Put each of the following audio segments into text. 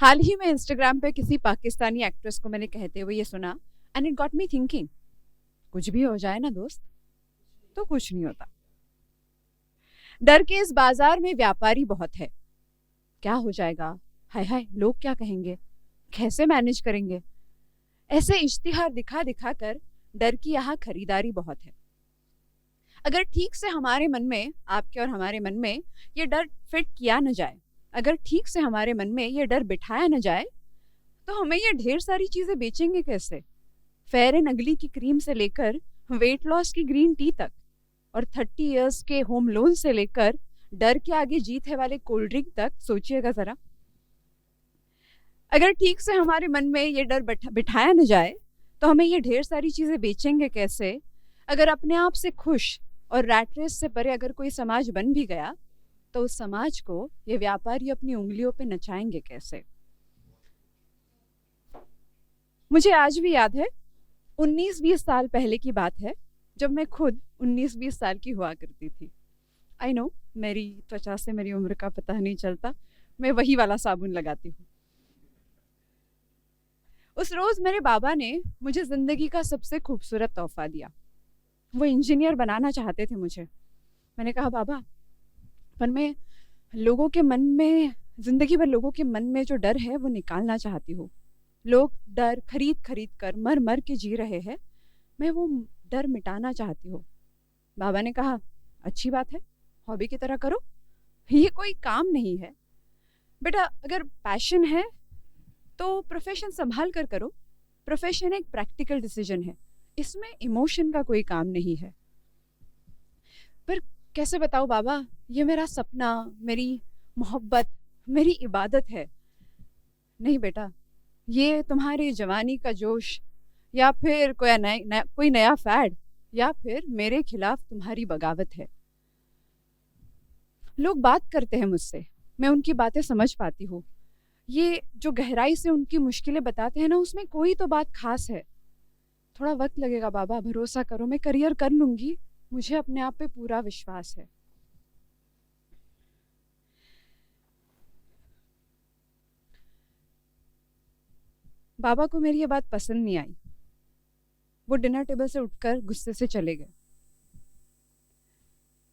हाल ही में इंस्टाग्राम पे किसी पाकिस्तानी एक्ट्रेस को मैंने कहते हुए ये सुना and it got me thinking, कुछ भी हो जाए ना दोस्त तो कुछ नहीं होता। डर के इस बाजार में व्यापारी बहुत है। क्या हो जाएगा, हाय हाय लोग क्या कहेंगे, कैसे मैनेज करेंगे, ऐसे इश्तिहार दिखा दिखा कर डर की यहाँ खरीदारी बहुत है। अगर ठीक से हमारे मन में, आपके और हमारे मन में ये डर फिट किया न जाए, अगर ठीक से हमारे मन में ये डर बिठाया न जाए, तो हमें ये ढेर सारी चीजें बेचेंगे कैसे। फेयर एंड अगली की क्रीम से लेकर वेट लॉस की ग्रीन टी तक, और 30 इयर्स के होम लोन से लेकर डर के आगे जीत है वाले कोल्ड ड्रिंक तक, सोचिएगा जरा। अगर ठीक से हमारे मन में ये डर बिठाया न जाए, तो हमें ये ढेर सारी चीजें बेचेंगे कैसे। अगर अपने आप से खुश और रैट रेस से परे अगर कोई समाज बन भी गया, तो उस समाज को ये व्यापारी अपनी उंगलियों पे नचाएंगे कैसे। मुझे आज भी याद है, 19-20 साल पहले की बात है, जब मैं खुद 19-20 साल की हुआ करती थी। आई नो मेरी त्वचा से मेरी उम्र का पता नहीं चलता, मैं वही वाला साबुन लगाती हूँ। उस रोज मेरे बाबा ने मुझे जिंदगी का सबसे खूबसूरत तोहफा दिया। वो इंजीनियर बनाना चाहते थे मुझे। मैंने कहा बाबा, पर मैं लोगों के मन में, जिंदगी भर लोगों के मन में जो डर है वो निकालना चाहती हूँ। लोग डर खरीद खरीद कर मर मर के जी रहे हैं, मैं वो डर मिटाना चाहती हूँ। बाबा ने कहा अच्छी बात है, हॉबी की तरह करो, ये कोई काम नहीं है बेटा। अगर पैशन है तो प्रोफेशन संभाल कर करो। प्रोफेशन एक प्रैक्टिकल डिसीजन है, इसमें इमोशन का कोई काम नहीं है। पर कैसे बताओ बाबा, ये मेरा सपना, मेरी मोहब्बत, मेरी इबादत है। नहीं बेटा, ये तुम्हारी जवानी का जोश, या फिर कोई नया फैड, या फिर मेरे खिलाफ तुम्हारी बगावत है। लोग बात करते हैं मुझसे, मैं उनकी बातें समझ पाती हूँ। ये जो गहराई से उनकी मुश्किलें बताते हैं ना, उसमें कोई तो बात खास है। थोड़ा वक्त लगेगा बाबा, भरोसा करो, मैं करियर कर लूंगी, मुझे अपने आप पे पूरा विश्वास है। बाबा को मेरी ये बात पसंद नहीं आई। वो डिनर टेबल से उठकर गुस्से से चले गए।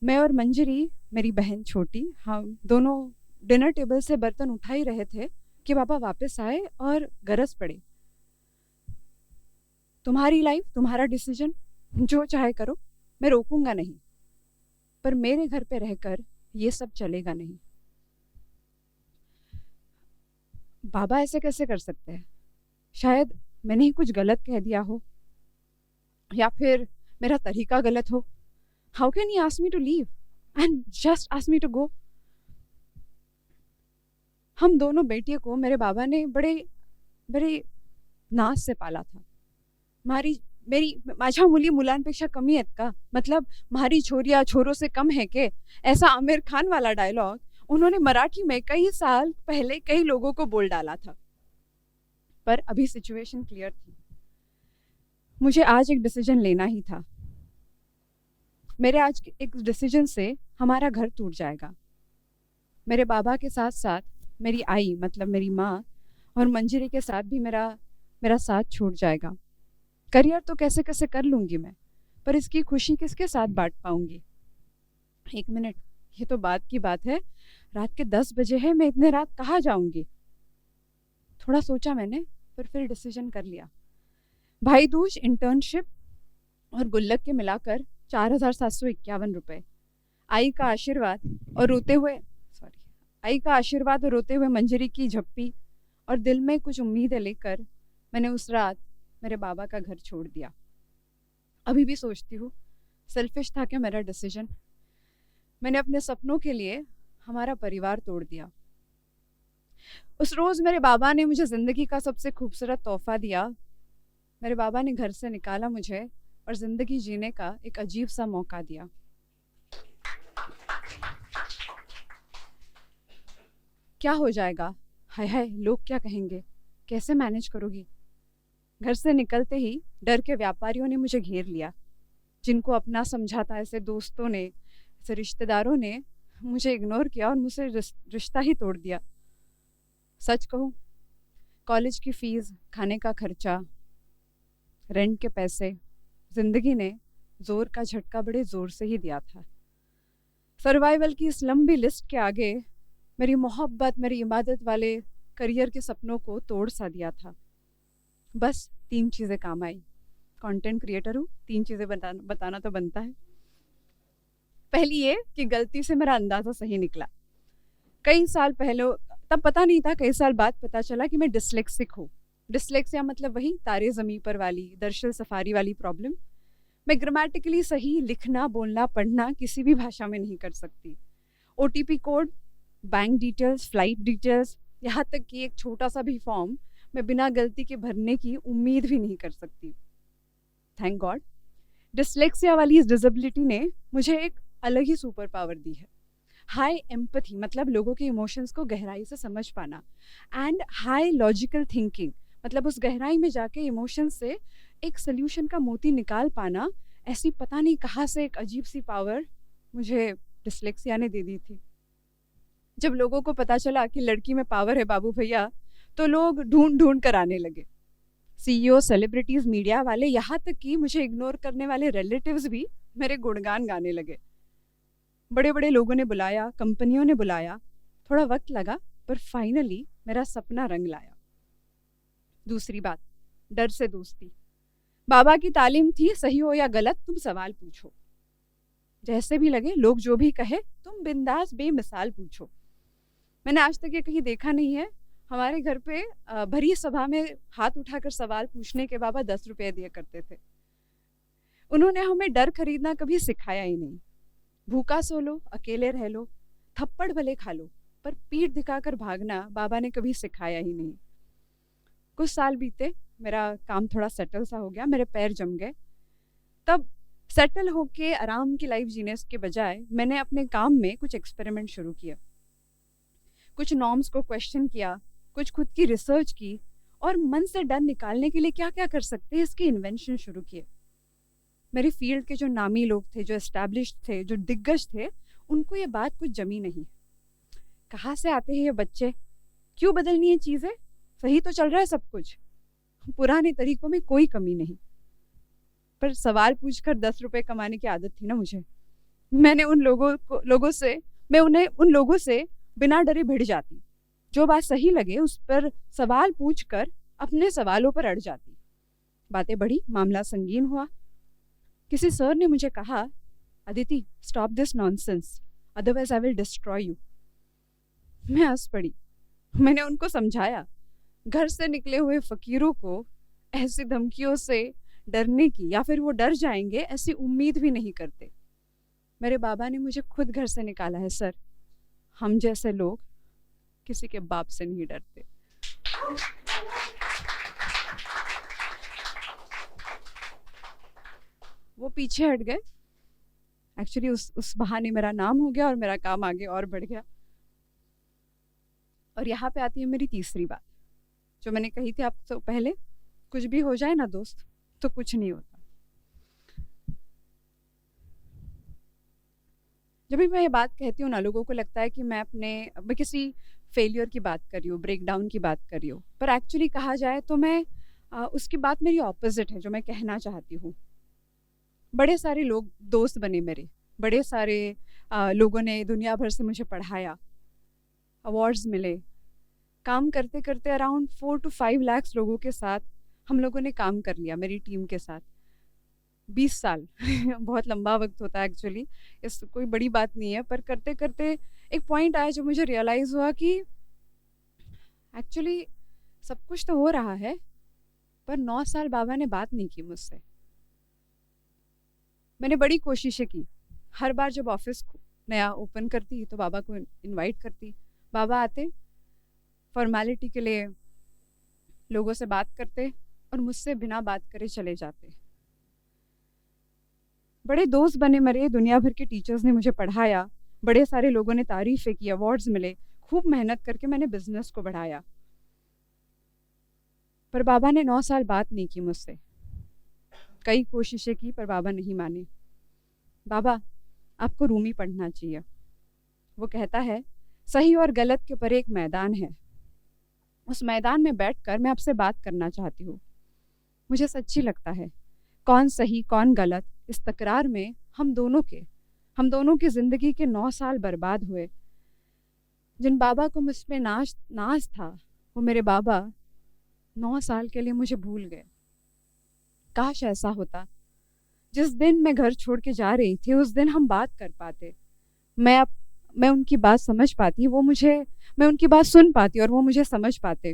मैं और मंजरी, मेरी बहन छोटी, हम दोनों डिनर टेबल से बर्तन उठा ही रहे थे कि बाबा वापस आए और गरज पड़े, तुम्हारी लाइफ, तुम्हारा डिसीजन, जो चाहे करो, मैं रोकूंगा नहीं, पर मेरे घर पे रहकर ये सब चलेगा नहीं। बाबा ऐसे कैसे कर सकते हैं? शायद मैंने ही कुछ गलत कह दिया हो, या फिर मेरा तरीका गलत हो। How can he ask me to leave and just ask me to go. हम दोनों बेटियों को मेरे बाबा ने बड़े बड़े नाज से पाला था। माझ्या मुली मुलांपेक्षा कमी आहेत का, मतलब मारी छोरिया छोरों से कम है के, ऐसा आमिर खान वाला डायलॉग उन्होंने मराठी में कई साल पहले कई लोगों को बोल डाला था। पर अभी सिचुएशन क्लियर थी, मुझे आज एक डिसीजन लेना ही था। मेरे आज एक डिसीजन से हमारा घर टूट जाएगा। मेरे बाबा के साथ साथ मेरी आई, मतलब मेरी माँ, और मंजरी के साथ भी मेरा साथ छूट जाएगा। करियर तो कैसे कैसे कर लूंगी मैं, पर इसकी खुशी किसके साथ बांट पाऊंगी। एक मिनट, ये तो बात की बात है, रात के 10 बजे है, मैं इतने रात कहाँ जाऊंगी। थोड़ा सोचा मैंने, पर फिर डिसीजन कर लिया। भाई दूज, इंटर्नशिप और गुल्लक के मिलाकर 4,751 रुपए। आई का आशीर्वाद और रोते हुए मंजरी की झप्पी, और दिल में कुछ उम्मीदें लेकर मैंने उस रात मेरे बाबा का घर छोड़ दिया। अभी भी सोचती हूँ, सेल्फिश था क्या मेरा डिसीजन। मैंने अपने सपनों के लिए हमारा परिवार तोड़ दिया। उस रोज मेरे बाबा ने मुझे जिंदगी का सबसे खूबसूरत तोहफा दिया। मेरे बाबा ने घर से निकाला मुझे और जिंदगी जीने का एक अजीब सा मौका दिया। क्या हो जाएगा, हाय हाय लोग क्या कहेंगे, कैसे मैनेज करोगी। घर से निकलते ही डर के व्यापारियों ने मुझे घेर लिया। जिनको अपना समझा था, ऐसे दोस्तों ने, ऐसे रिश्तेदारों ने मुझे इग्नोर किया और मुझसे रिश्ता ही तोड़ दिया। सच कहूँ कॉलेज की फ़ीस, खाने का खर्चा, रेंट के पैसे, ज़िंदगी ने ज़ोर का झटका बड़े ज़ोर से ही दिया था। सर्वाइवल की इस लंबी लिस्ट के आगे मेरी मोहब्बत, मेरी इबादत वाले करियर के सपनों को तोड़ सा दिया था। बस 3 चीज़ें काम आई। कंटेंट क्रिएटर हूँ, 3 चीज़ें बताना तो बनता है। पहली ये कि गलती से मेरा अंदाज़ा सही निकला। कई साल पहले, तब पता नहीं था, कई साल बाद पता चला कि मैं डिस्लेक्सिक हूँ। डिस्लेक्सिया मतलब वही तारे ज़मीं पर वाली, दरअसल सफारी वाली प्रॉब्लम। मैं ग्रामेटिकली सही लिखना, बोलना, पढ़ना किसी भी भाषा में नहीं कर सकती। OTP code, bank details, flight details, यहाँ तक कि एक छोटा सा भी फॉर्म मैं बिना गलती के भरने की उम्मीद भी नहीं कर सकती। थैंक गॉड, डिस्लेक्सिया वाली इस डिसेबिलिटी ने मुझे एक अलग ही सुपर पावर दी है। हाई एम्पथी मतलब लोगों के इमोशंस को गहराई से समझ पाना, एंड हाई लॉजिकल थिंकिंग मतलब उस गहराई में जाके इमोशंस से एक सोल्यूशन का मोती निकाल पाना। ऐसी पता नहीं कहाँ से एक अजीब सी पावर मुझे डिस्लेक्सिया ने दे दी थी। जब लोगों को पता चला कि लड़की में पावर है बाबू भैया, तो लोग ढूंढ ढूंढ कर आने लगे। सीईओ, सेलिब्रिटीज, मीडिया वाले, यहाँ तक कि मुझे इग्नोर करने वाले रिलेटिव्स भी मेरे गुणगान गाने लगे। बड़े बड़े लोगों ने बुलाया, कंपनियों ने बुलाया। थोड़ा वक्त लगा, पर फाइनली मेरा सपना रंग लाया। दूसरी बात, डर से दोस्ती। बाबा की तालीम थी, सही हो या गलत तुम सवाल पूछो, जैसे भी लगे, लोग जो भी कहे तुम बिंदास बेमिसाल पूछो। मैंने आज तक ये कहीं देखा नहीं है। हमारे घर पे भरी सभा में हाथ उठाकर सवाल पूछने के बाबा 10 रुपये दिया करते थे। उन्होंने हमें डर खरीदना कभी सिखाया ही नहीं। भूखा सो लो, अकेले रह लो, थप्पड़ भले खा लो, पर पीठ दिखाकर भागना बाबा ने कभी सिखाया ही नहीं। कुछ साल बीते, मेरा काम थोड़ा सेटल सा हो गया, मेरे पैर जम गए। तब सेटल होके आराम की लाइफ जीने के बजाय मैंने अपने काम में कुछ एक्सपेरिमेंट शुरू किया। कुछ नॉर्म्स को क्वेश्चन किया, कुछ खुद की रिसर्च की, और मन से डर निकालने के लिए क्या क्या कर सकते हैं इसकी इन्वेंशन शुरू किए। मेरी फील्ड के जो नामी लोग थे, जो एस्टैब्लिश्ड थे, जो दिग्गज थे, उनको ये बात कुछ जमी नहीं। कहाँ से आते हैं ये बच्चे, क्यों बदलनी है चीज़ें, सही तो चल रहा है सब कुछ, पुराने तरीकों में कोई कमी नहीं। पर सवाल पूछकर 10 रुपए कमाने की आदत थी ना मुझे। मैं उन लोगों से बिना डरे भिड़ जाती। जो बात सही लगे उस पर सवाल पूछकर अपने सवालों पर अड़ जाती। बातें बढ़ी, मामला संगीन हुआ। किसी सर ने मुझे कहा, Aditi stop this nonsense, otherwise I will destroy you. मैं हंस पड़ी। मैंने उनको समझाया, घर से निकले हुए फकीरों को ऐसी धमकियों से डरने की, या फिर वो डर जाएंगे ऐसी उम्मीद भी नहीं करते। मेरे बाबा ने मुझे खुद घर से निकाला है सर। हम जैसे लोग किसी के बाप से नहीं डरते। वो पीछे हट गए। एक्चुअली उस बहाने मेरा नाम हो गया और मेरा काम आगे और बढ़ गया। और यहाँ पे आती है मेरी तीसरी बात, जो मैंने कही थी आपसे पहले, कुछ भी हो जाए ना दोस्त, तो कुछ नहीं होता। जब भी मैं ये बात कहती हूँ ना, लोगों को लगता है कि मैं किसी फेलियर की बात कर रही हूँ, ब्रेकडाउन की बात कर रही हूँ, पर एक्चुअली कहा जाए तो मैं उसकी बात मेरी ऑपोजिट है जो मैं कहना चाहती हूँ। बड़े सारे लोग दोस्त बने मेरे, बड़े सारे लोगों ने दुनिया भर से मुझे पढ़ाया, अवार्ड्स मिले। काम करते करते अराउंड 4 to 5 लाख लोगों के साथ हम लोगों ने काम कर लिया, मेरी टीम के साथ। 20 साल बहुत लंबा वक्त होता है एक्चुअली, इस कोई बड़ी बात नहीं है। पर करते करते एक पॉइंट आया जब मुझे रियलाइज़ हुआ कि एक्चुअली सब कुछ तो हो रहा है, पर 9 साल बाबा ने बात नहीं की मुझसे। मैंने बड़ी कोशिशें की। हर बार जब ऑफिस नया ओपन करती तो बाबा को इनवाइट करती। बाबा आते, फॉर्मेलिटी के लिए लोगों से बात करते और मुझसे बिना बात करे चले जाते। बड़े दोस्त बने मेरे, दुनिया भर के टीचर्स ने मुझे पढ़ाया, बड़े सारे लोगों ने तारीफ़ें की, अवार्ड्स मिले। खूब मेहनत करके मैंने बिजनेस को बढ़ाया। पर बाबा ने 9 साल बात नहीं की मुझसे। कई कोशिशें की पर बाबा नहीं माने। बाबा, आपको रूमी पढ़ना चाहिए। वो कहता है, सही और गलत के परे एक मैदान है, उस मैदान में बैठकर मैं आपसे बात करना चाहती हूँ। मुझे सच्ची लगता है, कौन सही कौन गलत, इस तकरार में हम दोनों की ज़िंदगी के 9 साल बर्बाद हुए। जिन बाबा को मुझ पे नाज था, वो मेरे बाबा 9 साल के लिए मुझे भूल गए। काश ऐसा होता, जिस दिन मैं घर छोड़ के जा रही थी उस दिन हम बात कर पाते। मैं मैं उनकी बात समझ पाती, मैं उनकी बात सुन पाती और वो मुझे समझ पाते।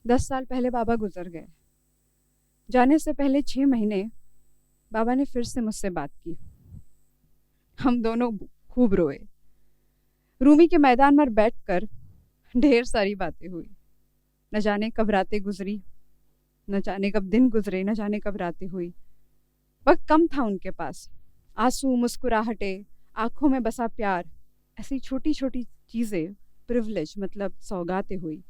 10 साल पहले बाबा गुजर गए। जाने से पहले 6 महीने बाबा ने फिर से मुझसे बात की। हम दोनों खूब रोए। रूमी के मैदान पर बैठकर ढेर सारी बातें हुई। न जाने कब रातें गुजरी, न जाने कब दिन गुजरे, न जाने कब रातें हुई। वक्त कम था उनके पास। आंसू, मुस्कुराहटें, आंखों में बसा प्यार, ऐसी छोटी छोटी चीज़ें, प्रिविलेज मतलब सौगातें हुई।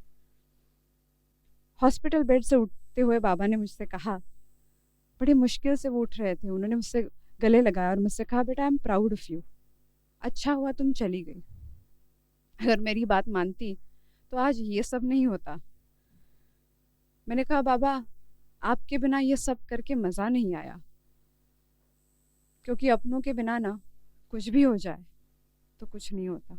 हॉस्पिटल बेड से उठते हुए बाबा ने मुझसे कहा, बड़ी मुश्किल से वो उठ रहे थे, उन्होंने मुझसे गले लगाया और मुझसे कहा, बेटा I am proud of you, अच्छा हुआ तुम चली गई। अगर मेरी बात मानती तो आज ये सब नहीं होता। मैंने कहा, बाबा आपके बिना ये सब करके मज़ा नहीं आया, क्योंकि अपनों के बिना ना कुछ भी हो जाए तो कुछ नहीं होता।